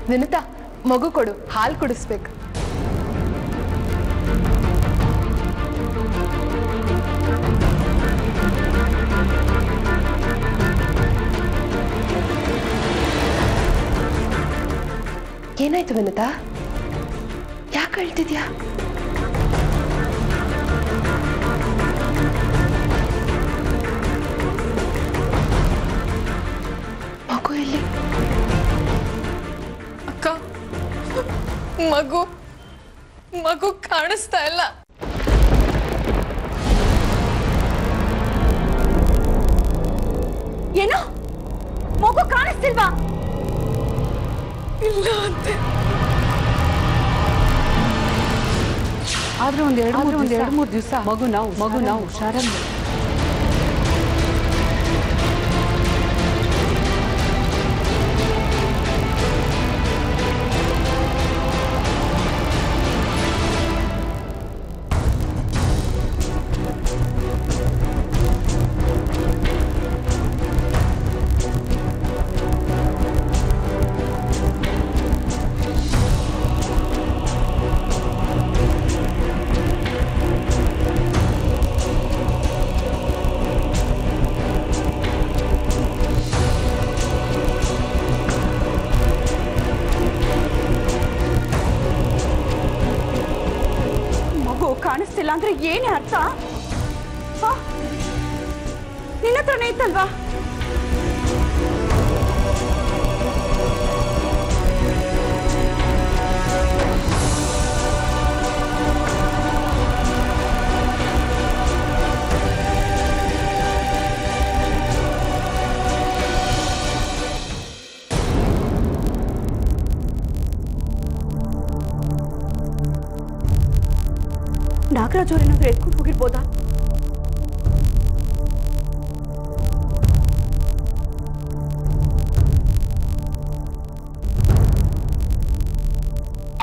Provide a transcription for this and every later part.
ವಿನುತಾ, ಮಗು ಕೊಡು, ಹಾಲು ಕುಡಿಸ್ಬೇಕು. ಏನಾಯ್ತು ವಿನುತಾ? ಯಾಕೆ ಅಳ್ತಿದ್ಯಾ? ಮಗು ಎಲ್ಲಿ? ಅಕ್ಕ, ಮಗು ಕಾಣಿಸ್ತಾ ಇಲ್ಲ. ಏನೋ ಮಗು ಕಾಣಿಸ್ತಿಲ್ವಾ? ಇಲ್ಲ ಅಂತೆ. ಆದ್ರೆ ಒಂದ್ ಎರಡು ಮೂರು ದಿವಸ ಮಗು ನಾವು ಹುಷಾರಾಗಿ. ಕಾಣಿಸ್ತಿಲ್ಲ ಅಂದ್ರೆ ಏನೇ ಅರ್ಥ? ನಿನ್ನ ಹತ್ರನೇ ಇತ್ತಲ್ವಾ? ನಾಗರಾಜ್ ಅವ್ರೇನಾದ್ರೂ ಎತ್ಕೊಂಡು ಹೋಗಿರ್ಬೋದಾ?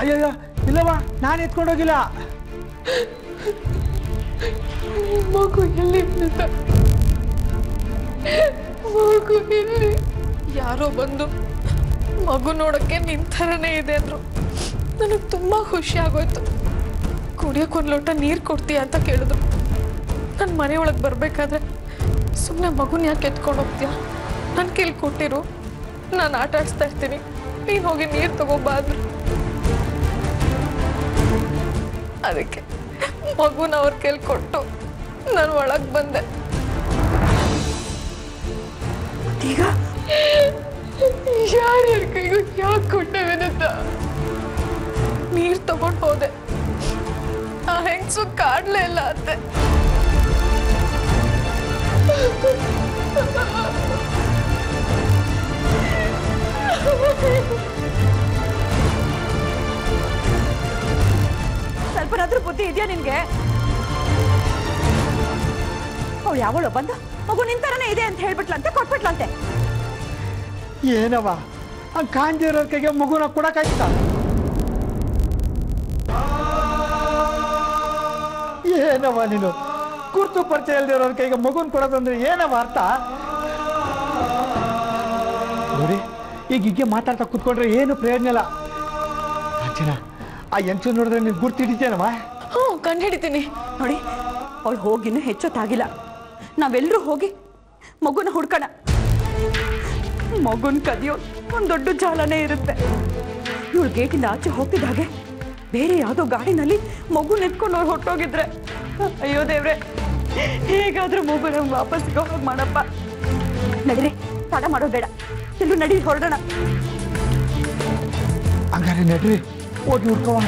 ಅಯ್ಯಯ್ಯ, ಇಲ್ಲವಾ, ನಾನು ಎತ್ಕೊಂಡೋಗಿಲ್ಲ. ಮಗು ಎಲ್ಲಿ? ಮಗು ಎಲ್ಲಿ? ಯಾರೋ ಬಂದು ಮಗು ನೋಡಕ್ಕೆ ನಿನ್ ಥರನೇ ಇದೆ ಅಂದ್ರು. ನನಗೆ ತುಂಬಾ ಖುಷಿ ಆಗೋಯ್ತು. ಕುಡಿಯೋಕೆ ಒಂದು ಲೋಟ ನೀರು ಕೊಡ್ತೀಯ ಅಂತ ಕೇಳಿದ್ರು. ನನ್ನ ಮನೆಯೊಳಗೆ ಬರಬೇಕಾದ್ರೆ ಸುಮ್ಮನೆ ಮಗುನ ಯಾಕೆ ಎತ್ಕೊಂಡು ಹೋಗ್ತೀಯ? ನನ್ನ ಕೈಲಿ ಕೊಟ್ಟಿರು, ನಾನು ಆಟ ಆಡಿಸ್ತಾ ಇರ್ತೀನಿ, ನೀನು ಹೋಗಿ ನೀರು ತಗೋಬಾ ಅಂದ್ರು. ಅದಕ್ಕೆ ಮಗುನ ಅವ್ರ ಕೈಲಿ ಕೊಟ್ಟು ನಾನು ಒಳಗೆ ಬಂದೆ. ಈಗ ಯಾರ್ಯಾರ ಕೈಗೂ ಯಾಕೆ ಕೊಟ್ಟವೇನಂತ ನೀರು ತಗೊಂಡು ಹೋದೆ. ಆ ಹೆಂಗಸು ಕಾಡ್ಲೇ ಇಲ್ಲ ಅತ್ತೆ. ಸ್ವಲ್ಪನಾದ್ರೂ ಬುದ್ಧಿ ಇದೆಯಾ ನಿನ್ಗೆ? ಅವಳು ಯಾವಳು ಬಂದು ಮಗು ನಿಂತರನೇ ಇದೆ ಅಂತ ಹೇಳ್ಬಿಟ್ಲಂತೆ, ಕೊಟ್ಬಿಟ್ಲಂತೆ. ಏನವ, ಹಂಗೆ ಕಾಂಜಿರೋ ಕೈಗೆ ಮಗುನ ಕೊಡಕ್ಕಾಯ್ತ? ಏನವ ನೀನು, ಕುರ್ತು ಪರಿಚಯ ಇಲ್ದಿರೋರ ಕೈಗೆ ಮಗುನ್ ಕೊಡೋದಂದ್ರೆ ಏನವ ಅರ್ಥ? ನೋಡಿ, ಈಗ ಹೀಗೆ ಮಾತಾಡ್ತಾ ಕೂತ್ಕೊಂಡ್ರೆ ಏನು ಪ್ರಯೋಜನ ಇಲ್ಲ. ಅಚ್ಚನ, ಆ ಎಂಚು ನೋಡಿದ್ರೆ ನೀನು ಗುರ್ತು ಹಿಡಿತೇನವ? ಹ್ಞೂ, ಕಂಡು ಹಿಡಿತೀನಿ. ನೋಡಿ, ಅವಳು ಹೋಗಿನೂ ಹೆಚ್ಚೊತ್ತಾಗಿಲ್ಲ. ನಾವೆಲ್ಲರೂ ಹೋಗಿ ಮಗುನ ಹುಡ್ಕೋಣ. ಮಗುನ್ ಕದಿಯೋ ಒಂದು ದೊಡ್ಡ ಜಾಲನೇ ಇರುತ್ತೆ. ಇವಳು ಗೇಟಿಂದ ಆಚೆ ಹೋಗ್ತಿದ್ದ ಹಾಗೆ ಬೇರೆ ಯಾವುದೋ ಗಾಡಿನಲ್ಲಿ ಮಗು ನಿಂತ್ಕೊಂಡು ಅವ್ರು ಹೊಟ್ಟೋಗಿದ್ರೆ, ಅಯ್ಯೋ ದೇವ್ರೆ, ಹೇಗಾದ್ರೂ ಮಗು ನಮ್ಗೆ ವಾಪಸ್ ಸಿಗೋ ಹೋಗಿ ಮಾಡಪ್ಪ. ನಡೀರಿ, ತಡ ಮಾಡೋದು ಬೇಡ, ಎಲ್ಲರೂ ನಡಿ ಹೊರಡೋಣ. ಹಂಗಾರೆ ನಡ್ರಿ, ಹೋಗಿ ಹುಡ್ಕವ.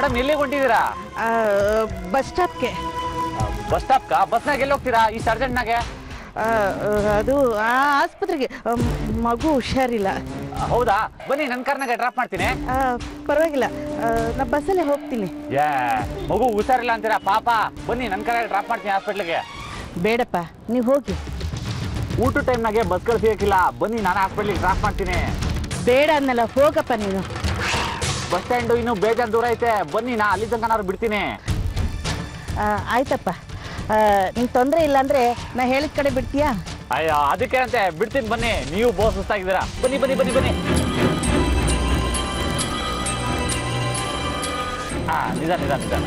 ಮೇಡಮ್ ಎಲ್ಲಿಗೆ ಹೊಂಟಿದ್ದೀರಾ? ಬಸ್ ಸ್ಟಾಪ್ಗೆ. ಬಸ್ ಸ್ಟಾಪ್ಕಾ? ಬಸ್ನಾಗ ಎಲ್ಲಿ ಹೋಗ್ತೀರಾ ಈ ಅರ್ಜೆಂಟ್ನಾಗೆ? ಅದು ಆಸ್ಪತ್ರೆಗೆ. ಮಗು ಹುಷಾರಿಲ್ಲ. ಹೌದಾ, ಬನ್ನಿ ನನ್ನ ಕಾರ್ನಾಗೆ ಡ್ರಾಪ್ ಮಾಡ್ತೀನಿ. ಪರವಾಗಿಲ್ಲ, ನಾ ಬಸ್ಸಲ್ಲೇ ಹೋಗ್ತೀನಿ. ಏ, ಮಗು ಹುಷಾರಿಲ್ಲ ಅಂತೀರಾ ಪಾಪ. ಬನ್ನಿ ನನ್ನ ಕಾರ್ನಾಗೆ ಡ್ರಾಪ್ ಮಾಡ್ತೀನಿ ಹಾಸ್ಪಿಟ್ಲಿಗೆ. ಬೇಡಪ್ಪ, ನೀವು ಹೋಗಿ. ಊಟ ಟೈಮ್ನಾಗೆ ಬಸ್ಗಳು ಸಿಗಕ್ಕಿಲ್ಲ. ಬನ್ನಿ ನಾನು ಹಾಸ್ಪಿಟ್ಲಿಗೆ ಡ್ರಾಪ್ ಮಾಡ್ತೀನಿ. ಬೇಡ ಅನ್ನಲ್ಲ, ಹೋಗಪ್ಪ ನೀನು. ಬಸ್ ಸ್ಟ್ಯಾಂಡು ಇನ್ನೂ ಬೇಜಾನ್ ದೂರ ಐತೆ. ಬನ್ನಿ, ನಾ ಅಲ್ಲಿ ತನಕ ನಾನು ಬಿಡ್ತೀನಿ. ಆಯ್ತಪ್ಪ, ನಿಂಗೆ ತೊಂದರೆ ಇಲ್ಲ ಅಂದರೆ ನಾ ಹೇಳಿದ ಕಡೆ ಬಿಡ್ತೀಯಾ? ಅಯ್ಯೋ, ಅದಕ್ಕೆ ಅಂತೆ ಬಿಡ್ತೀನಿ. ಬನ್ನಿ, ನೀವು ಬೋಸ್ ಸುಸ್ತಾಗಿದ್ದೀರಾ. ಬನ್ನಿ ಬನ್ನಿ ಬನ್ನಿ ಬನ್ನಿ. ಹಾ, ನಿಧಾನ ನಿಧಾನ ನಿಧಾನ.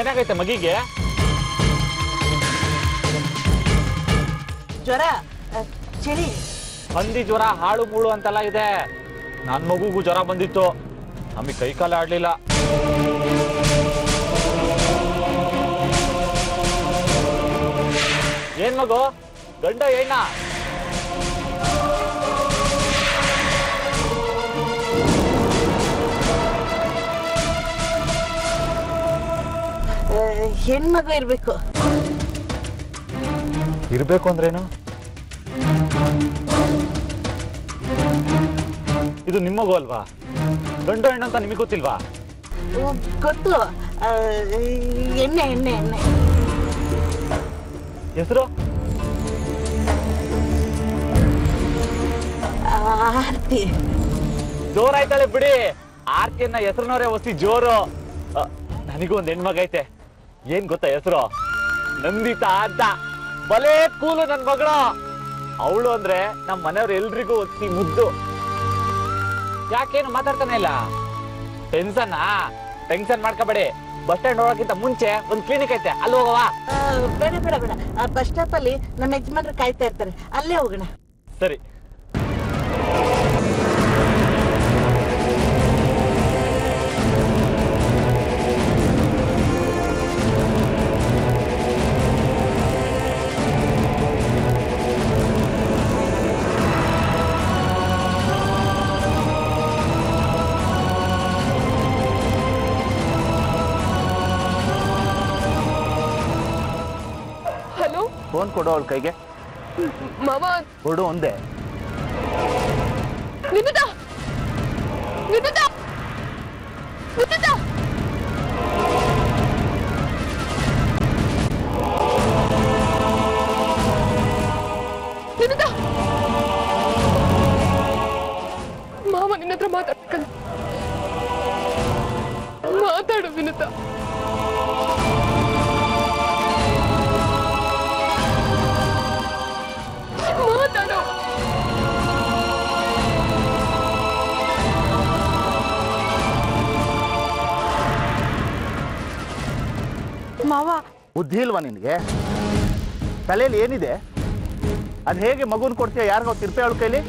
ಏನಾಗೈತೆ ಮಗಿಗೆ? ಜ್ವರ, ಚಳಿ. ಹಂದಿ ಜ್ವರ, ಹಾಳು ಮೂಳು ಅಂತೆಲ್ಲ ಇದೆ. ನನ್ನ ಮಗುಗೂ ಜ್ವರ ಬಂದಿತ್ತು. ನಮಗೆ ಕೈ ಕಾಲ ಆಡ್ಲಿಲ್ಲ. ಏನ್ ಮಗು, ಗಂಡ ಹೆಣ್ಣ? ಹೆಣ್ಮಗು ಇರಬೇಕು. ಇರ್ಬೇಕು ಅಂದ್ರೇನು? ಇದು ನಿಮ್ಮ ಮಗು ಅಲ್ವಾ? ಗಂಡು ಹೆಣ್ಣು ಅಂತ ನಿಮಗೆ ಗೊತ್ತಿಲ್ವಾ? ಗೊತ್ತು. ಎಣ್ಣೆ ಎಣ್ಣೆ ಎಣ್ಣೆ. ಹೆಸರು? ಆರ್ತಿ. ಜೋರಾಯ್ತಾಳೆ ಬಿಡಿ. ಆರ್ತಿಯನ್ನ ಹೆಸರಿನವರೇ ಹೊಸಿ ಜೋರು. ನನಗೂ ಒಂದು ಹೆಣ್ಮಗ ಐತೆ. ಏನ್ ಗೊತ್ತಾ ಹೆಸರು? ನಂದಿತಾ ಅಂತ. ಬಲೇ ಕೂಲು ನನ್ ಮಗಳು. ಅವಳು ಅಂದ್ರೆ ನಮ್ಮ ಮನೆಯವ್ರು ಎಲ್ರಿಗೂ ಒತ್ತಿ ಮುದ್ದು. ಯಾಕೇನು ಮಾತಾಡ್ತಾನೆ ಇಲ್ಲ? ಟೆನ್ಷನ್ ಮಾಡ್ಕೋಬೇಡಿ. ಬಸ್ ಸ್ಟ್ಯಾಂಡ್ ಹೋಗೋಕ್ಕಿಂತ ಮುಂಚೆ ಒಂದು ಕ್ಲಿನಿಕ್ ಐತೆ, ಅಲ್ಲಿ ಹೋಗವಾ? ಬೇಡ ಬೇಡ ಬೇಡ, ಬಸ್ ಸ್ಟಾಪ್ ಅಲ್ಲಿ ನಮ್ಮ ಯಜಮಾನ್ರು ಕಾಯ್ತಾ ಇರ್ತಾರೆ, ಅಲ್ಲೇ ಹೋಗೋಣ. ಸರಿ. ಹಲೋ ಫೋನ್ ಕೊಡು ಅವಳ ಕೈಗೆ. ಮಾವ. ಕೊಡು ಒಂದೇ. ವಿನುತಾ, ವಿನುತಾ, ವಿನುತಾ. ವಿನುತಾ, ಮಾವ ನಿನ್ನ ಹತ್ರ ಮಾತಾಡ್ಬೇಕಂತ. ಮಾತಾಡು ವಿನುತಾ. ಮಾತಾಡು. ಮಾವ, ಬುದ್ಧಿ ಇಲ್ವಾ ನಿನಗೆ? ತಲೆಯಲ್ಲಿ ಏನಿದೆ? ಅದು ಹೇಗೆ ಮಗುನ ಕೊಡ್ತೀಯ? ಯಾರಿಗೋ ತಿರ್ಪೆ ಅವಳ ಕೈಲಿ?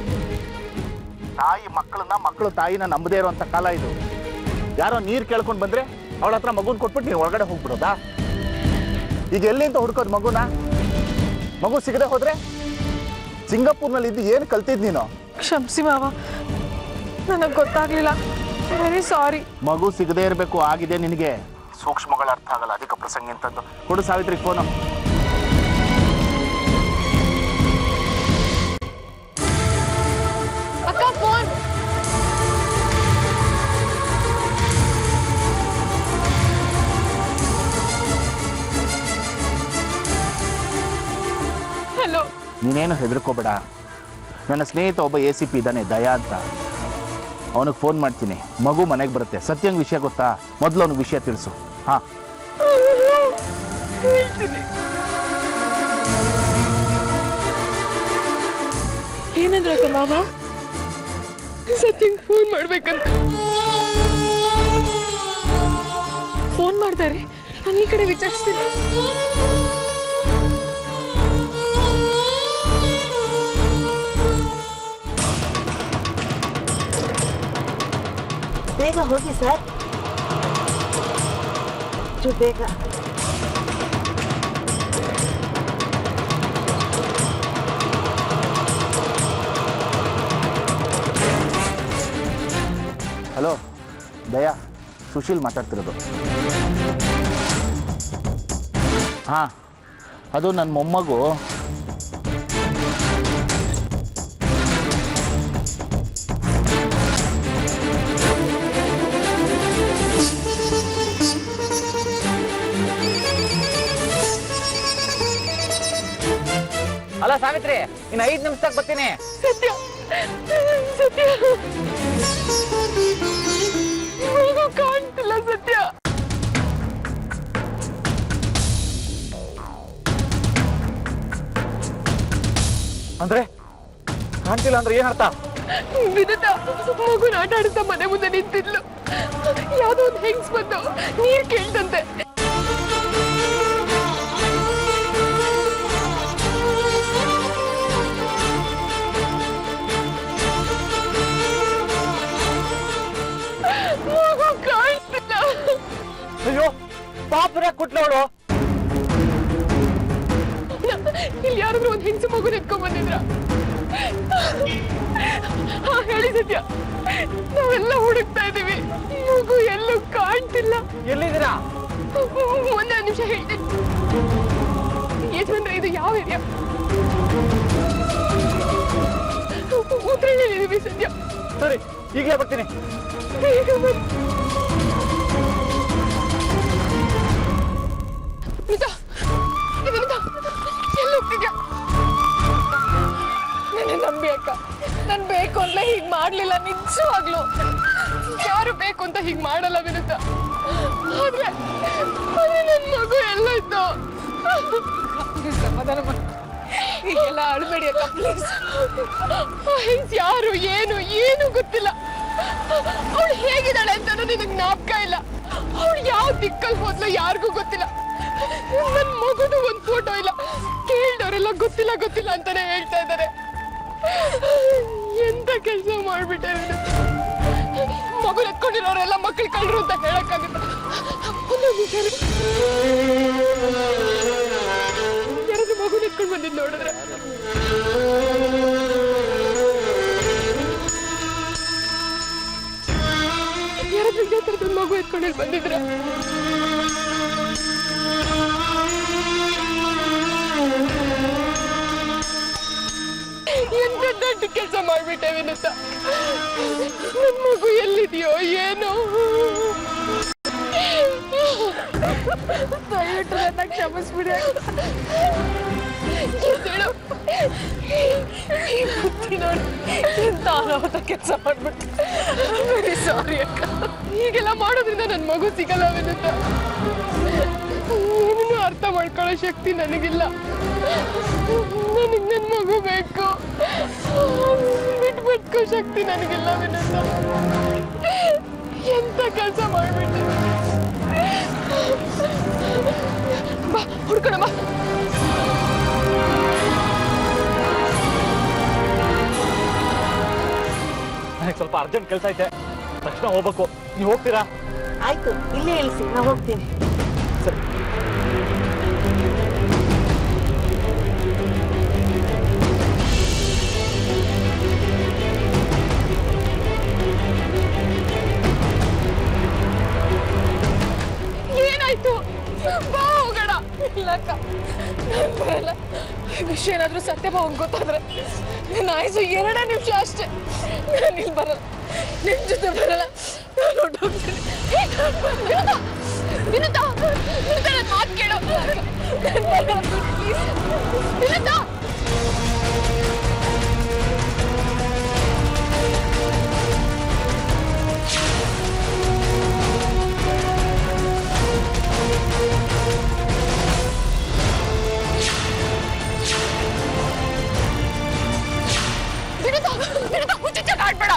ತಾಯಿ ಮಕ್ಕಳನ್ನ, ಮಕ್ಕಳು ತಾಯಿನ ನಂಬದೇ ಇರೋಂಥ ಕಾಲ ಇದು. ಯಾರೋ ನೀರು ಕೇಳ್ಕೊಂಡು ಬಂದ್ರೆ ಅವಳ ಹತ್ರ ಮಗುನ ಕೊಟ್ಬಿಟ್ಟು ನೀವು ಒಳಗಡೆ ಹೋಗ್ಬಿಡೋದಾ? ಈಗ ಎಲ್ಲಿಂದ ಹುಡ್ಕೋದು ಮಗುನ? ಮಗು ಸಿಗದೆ ಹೋದ್ರೆ? ಸಿಂಗಾಪುರ್ನಲ್ಲಿ ಇದ್ದು ಏನು ಕಲ್ತಿದ್ ನೀನು? ಕ್ಷಮಿಸಿ ಮಾವ, ನನಗೆ ಗೊತ್ತಾಗ್ಲಿಲ್ಲ. Very sorry. ಮಗು ಸಿಗದೆ ಇರಬೇಕು, ಆಗಿದೆ ನಿನಗೆ. ಸೂಕ್ಷ್ಮಗಳ ಅರ್ಥ ಆಗಲ್ಲ, ಅಧಿಕ ಪ್ರಸಂಗ ಅಂತಂದು. ಕೊಡು ಸಾವಿತ್ರಿ ಫೋನು. ಅಕ್ಕ ಫೋನ್. ಹಲೋ. ನೀನೇನು ಹೆದರ್ಕೋಬೇಡ. ನನ್ನ ಸ್ನೇಹಿತ ಒಬ್ಬ ACP ಇದ್ದಾನೆ, ದಯಾ ಅಂತ. ಅವನಿಗೆ ಫೋನ್ ಮಾಡ್ತೀನಿ. ಮಗು ಮನೆಗೆ ಬರುತ್ತೆ. ಸತ್ಯಂಗ್ ವಿಷಯ ಗೊತ್ತಾ? ಮೊದಲು ಅವನಿಗೆ ವಿಷಯ ತಿಳಿಸು. ಹಾಂ, ಏನಂದ್ರಕ್ಕ ಮಾವ? ಸತ್ಯಂಗ್ ಫೋನ್ ಮಾಡ್ಬೇಕಂತ. ಫೋನ್ ಮಾಡ್ತಾರೆ, ನಾನು ಈ ಕಡೆ ವಿಚಾರಿಸ್ತೀನಿ. ಬೇಗ ಹೋಗಿ ಸರ್, ಬೇಗ. ಹಲೋ ದಯಾ, ಸುಶೀಲ್ ಮಾತಾಡ್ತಿರೋದು. ಹಾಂ, ಅದು ನನ್ನ ಮೊಮ್ಮಗು. ಅಲ್ಲ ಸಾವಿತ್ರಿ, ಇನ್ನು 5 ನಿಮಿಷದಾಗ ಬರ್ತೀನಿ. ಸತ್ಯ ಸತ್ಯ ಮಗು ಕಾಣ್ತಿಲ್ಲ ಸತ್ಯ. ಅಂದ್ರೆ ಕಾಣ್ತಿಲ್ಲ ಅಂದ್ರೆ ಏನರ್ಥ? ವಿನುತ ಮಗುನ ಆಟ ಆಡಿಸ್ತಾ ಮನೆ ಮುಂದೆ ನಿಂತಿದ್ಲು. ಯಾವ್ದೋ ಒಂದು ಹೆಂಗ್ಸ್ ಬಂದು ನೀರ್ ಕೇಳ್ತಂತೆ. ಮಗು ಕಾಣ್ತಿಲ್ಲ. ಅಯ್ಯೋ ಪಾಪರೇ ಕುಟ್ಲವಳು. ಇಲ್ಲಿ ಯಾರಾದ್ರೂ ಒಂದು ಹೆಂಗ್ಸು ಮಗು ಎತ್ಕೊಂಡ್ ಬಂದಿದ್ರ? ಹೇಳಿ ಸತ್ಯ, ನಾವೆಲ್ಲ ಹುಡುಕ್ತಾ ಇದೀವಿ, ಮಗು ಎಲ್ಲೂ ಕಾಣ್ತಿಲ್ಲ. ಎಲ್ಲಿದ್ದೀರಾ? ಒಂದೇ ನಿಮಿಷ ಹೇಳ್ತೀನಿ. ಯಜಮಾನ್ರೆ, ಇದು ಯಾವ ಏರಿಯಾ? ಉತ್ತರಳ್ಳಿದ್ದೀವಿ ಸದ್ಯ. ಸರಿ, ಈಗಲೇ ಬರ್ತೀನಿ. ಬೇಗ ಬನ್ನಿ. ವಿನುತಾ, ವಿನುತಾ, ಎಲ್ಲಿ ಹೋಗ್ತಿದ್ಯಾ? ನನ್ನ ನಂಬಿ ಅಕ್ಕ, ನಾನು ಬೇಕು ಅಂತ ಹೀಗೆ ಮಾಡ್ಲಿಲ್ಲ. ನಿಜವಾಗ್ಲು ಯಾರು ಬೇಕು ಅಂತ ಹೀಗೆ ಮಾಡಲ್ಲ ವಿನುತಾ. ಆದ್ರೆ ನನ್ನ ಮಗು ಎಲ್ಲೋಯ್ತು? ಸಮಾಧಾನ ಮಾಡಿ, ಈಗೆಲ್ಲ ಅಳ್ಬೇಡಿ ಅಕ್ಕ ಪ್ಲೀಸ್. ಯಾರು ಏನು ಗೊತ್ತಿಲ್ಲ. ಅವಳು ಹೇಗಿದ್ದಾಳೆ ಅಂತಾನು ನಿನಗೆ ಜ್ಞಾಪಕ ಇಲ್ಲ. ಅವಳು ಯಾವ ದಿಕ್ಕಲ್ಲಿ ಹೋದ್ಲು ಯಾರಿಗೂ ಗೊತ್ತಿಲ್ಲ. ನನ್ನ ಮಗುದು ಒಂದು ಫೋಟೋ ಇಲ್ಲ. ಕೇಳಿದವರೆಲ್ಲ ಗೊತ್ತಿಲ್ಲ ಅಂತಾನೆ ಹೇಳ್ತಾ ಇದ್ದಾರೆ. ಎಂತ ಕೆಲಸ ಮಾಡ್ಬಿಟ್ಟೆ. ಮಗು ಎತ್ಕೊಂಡಿರೋರೆಲ್ಲ ಮಕ್ಕಳು ಕಳ್ರು ಅಂತ ಹೇಳಕ್ಕಾಗುತ್ತೆ? ಯಾರಾದ್ರೂ ಮಗು ಎತ್ಕೊಂಡು ಬಂದಿದ್ದು ನೋಡಿದ್ರೆ? ಯಾರಾದ್ರೂ ಇದೇ ಥರದ್ದು ಮಗು ಎತ್ಕೊಂಡು ಬಂದಿದ್ರೆ? ಎಂತ ದೊಡ್ಡ ಕೆಲಸ ಮಾಡ್ಬಿಟ್ಟೆ ವಿನುತಾ. ನನ್ನ ಮಗು ಎಲ್ಲಿದೆಯೋ ಏನೋ. ದಯವಿಟ್ಟು ನನ್ನ ಕ್ಷಮಿಸ್ಬಿಡಿ. ಬುದ್ಧಿ ನೋಡಿ ಎಂತ ಅನಾಹುತ ಕೆಲಸ ಮಾಡ್ಬಿಟ್ಟು. ವೆರಿ ಸಾರಿ ಅಕ್ಕ. ಹೀಗೆಲ್ಲ ಮಾಡೋದ್ರಿಂದ ನನ್ನ ಮಗು ಸಿಗಲ್ಲ ವಿನುತಾ. ಏನನ್ನೂ ಅರ್ಥ ಮಾಡ್ಕೊಳ್ಳೋ ಶಕ್ತಿ ನನಗಿಲ್ಲ. ನನಗೆ ನನ್ನ ಮಗು ಬೇಕು. ಬಿಟ್ಬಿಟ್ಕೋ ಶಕ್ತಿ ನನಗಿಲ್ಲ ವಿನುತಾ. ಎಂತ ಕೆಲಸ ಮಾಡ್ಬಿಟ್ಟೆ. ಬಾ ಹುಡ್ಕೋಣ ಬಾ. ನನಗೆ ಸ್ವಲ್ಪ ಅರ್ಜೆಂಟ್ ಕೆಲಸ ಐತೆ, ತಕ್ಷಣ ಹೋಗ್ಬೇಕು. ನೀವು ಹೋಗ್ತೀರಾ? ಆಯ್ತು, ಇಲ್ಲೇ ಇಳಿಸಿ, ನಾ ಹೋಗ್ತೀನಿ. ಸರಿ. ಏನಾಯ್ತು? ಬಾ ಹೋಗೋಣ. ಇಲ್ಲಕ್ಕ ನಾನು ಬರಲ್ಲ. ವಿಷಯ ಏನಾದ್ರೂ ಸತ್ಯಭಾವ ಗೊತ್ತಾದ್ರೆ ನನ್ನ ಆಯ್ಸು 2 ನಿಮಿಷ ಅಷ್ಟೇ. ನಾನು ಇಲ್ಲಿ ಬರಲ್ಲ, ನಿನ್ ಜೊತೆ ಬರಲ್ಲ. ನಾನು ಹೊರಟೋಗ್ತೀನಿ. ವಿನುತಾ, ನನ್ನ ಮಾತು ಕೇಳೋ. ವಿನುತಾ, ಹುಚ್ಚ ಕಾಡ್ಬೇಡ.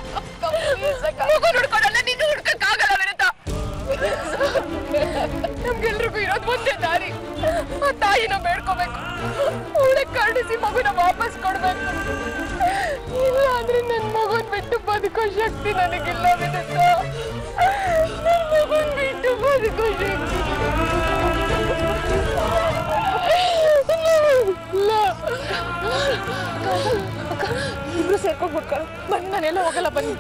ಮಗು ನೋಡ್ಕೊಡಲ್ಲ, ನೀನು ಹುಡ್ಕಕ್ಕಾಗಲ್ಲ ವಿನುತಾ. ನಮ್ಗೆಲ್ರಿಗೂ ಇರೋದು ಒಂದೇ ದಾರಿ. ಆ ತಾಯಿನ ಬೇಡ್ಕೋಬೇಕು, ಅವಳೆ ಕರುಣಿಸಿ ಮಗುನ ವಾಪಸ್ ಕೊಡ್ಬೇಕು. ಇಲ್ಲ ಅಂದ್ರೆ ನನ್ನ ಮಗುನ್ ಬಿಟ್ಟು ಬದುಕೋ ಶಕ್ತಿ ನನಗಿಲ್ಲ ವಿನುತಾ. ಭಾರಿ ಖುಷಿ ಇಬ್ರು ಸೇರ್ಕೊಂಡು ಬಿಟ್ಕೊಳ್ಳ ಬನ್ನಿ ನಾನೆಲ್ಲ ಹೋಗಲ್ಲ ಬನ್ನಿ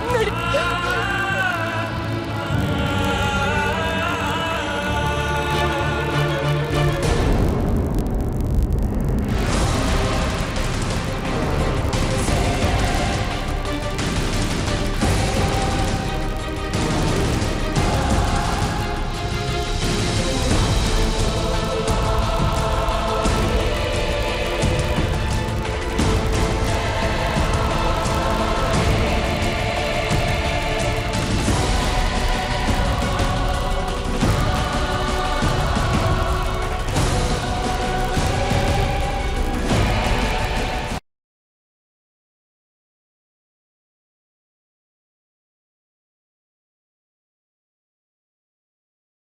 ನಡಿ.